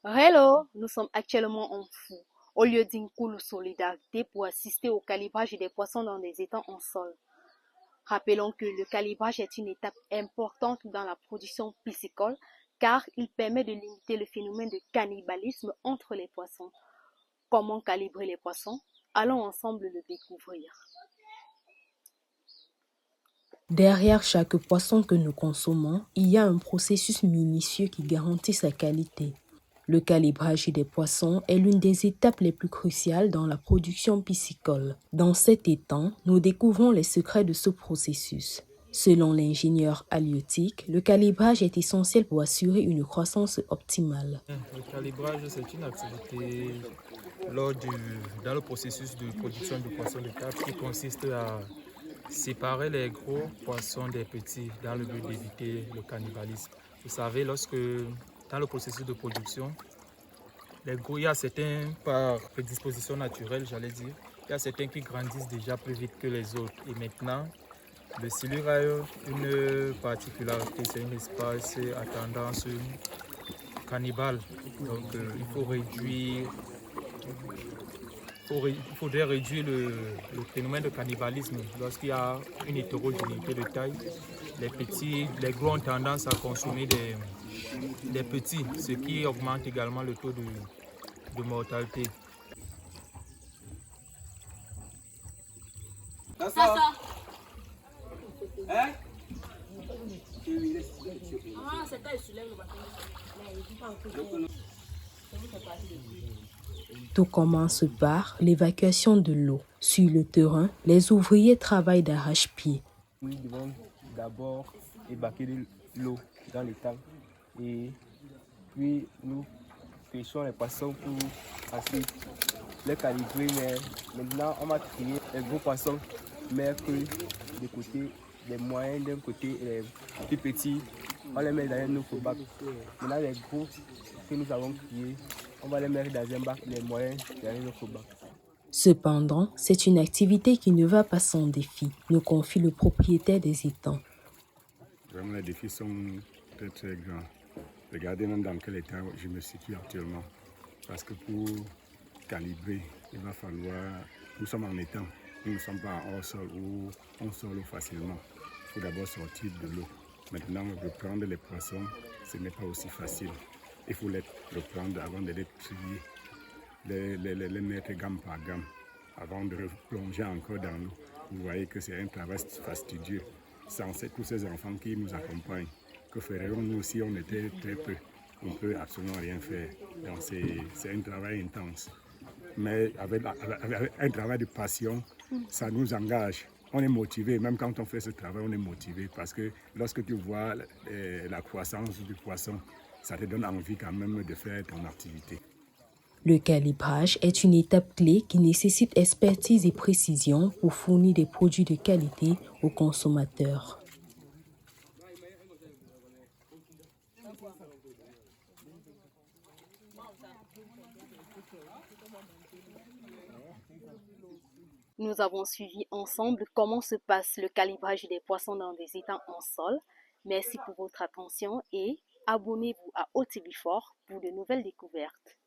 Hello, nous sommes actuellement en fou, au lieu d'une cool solidarité pour assister au calibrage des poissons dans des étangs en sol. Rappelons que le calibrage est une étape importante dans la production piscicole car il permet de limiter le phénomène de cannibalisme entre les poissons. Comment calibrer les poissons? Allons ensemble le découvrir. Derrière chaque poisson que nous consommons, il y a un processus minutieux qui garantit sa qualité. Le calibrage des poissons est l'une des étapes les plus cruciales dans la production piscicole. Dans cet étang, nous découvrons les secrets de ce processus. Selon l'ingénieur halieutique, le calibrage est essentiel pour assurer une croissance optimale. Le calibrage, c'est une activité dans le processus de production de poissons de table qui consiste à séparer les gros poissons des petits dans le but d'éviter le cannibalisme. Vous savez, dans le processus de production, les gros, il y a certains, par prédisposition naturelle, j'allais dire, il y a certains qui grandissent déjà plus vite que les autres. Et maintenant, le silure a une particularité, c'est une espèce à tendance cannibale. Donc, il faudrait réduire le phénomène de cannibalisme lorsqu'il y a une hétérogénéité de taille. Les gros ont tendance à consommer des petits, ce qui augmente également le taux de mortalité. Tout commence par l'évacuation de l'eau. Sur le terrain, les ouvriers travaillent d'arrache-pied. Nous devons d'abord évacuer l'eau dans le tank et puis nous pêchons les poissons pour ensuite les calibrer. Mais maintenant, on va trier les gros poissons, mais que de côté, les moyens d'un côté et les plus petits, on les met dans notre bac. Maintenant, les gros que nous avons triés, on va les mettre dans un bac, les moyens dans notre bac. Cependant, c'est une activité qui ne va pas sans défi, nous confie le propriétaire des étangs. Vraiment, les défis sont très très grands. Regardez même dans quel état je me situe actuellement. Parce que pour calibrer, il va falloir... Nous sommes en étang, nous ne sommes pas en hors-sol où on sort l'eau facilement. Il faut d'abord sortir de l'eau. Maintenant, reprendre les poissons, ce n'est pas aussi facile. Il faut les reprendre avant de les trier. Les mettre gamme par gamme avant de replonger encore dans l'eau. Vous voyez que c'est un travail fastidieux. Sans tous ces enfants qui nous accompagnent, que ferions-nous si on était très peu? On ne peut absolument rien faire. Donc c'est un travail intense. Mais avec un travail de passion, ça nous engage. On est motivé, même quand on fait ce travail, on est motivé parce que lorsque tu vois la croissance du poisson, ça te donne envie quand même de faire ton activité. Le calibrage est une étape clé qui nécessite expertise et précision pour fournir des produits de qualité aux consommateurs. Nous avons suivi ensemble comment se passe le calibrage des poissons dans des étangs en sol. Merci pour votre attention et abonnez-vous à OTV4 pour de nouvelles découvertes.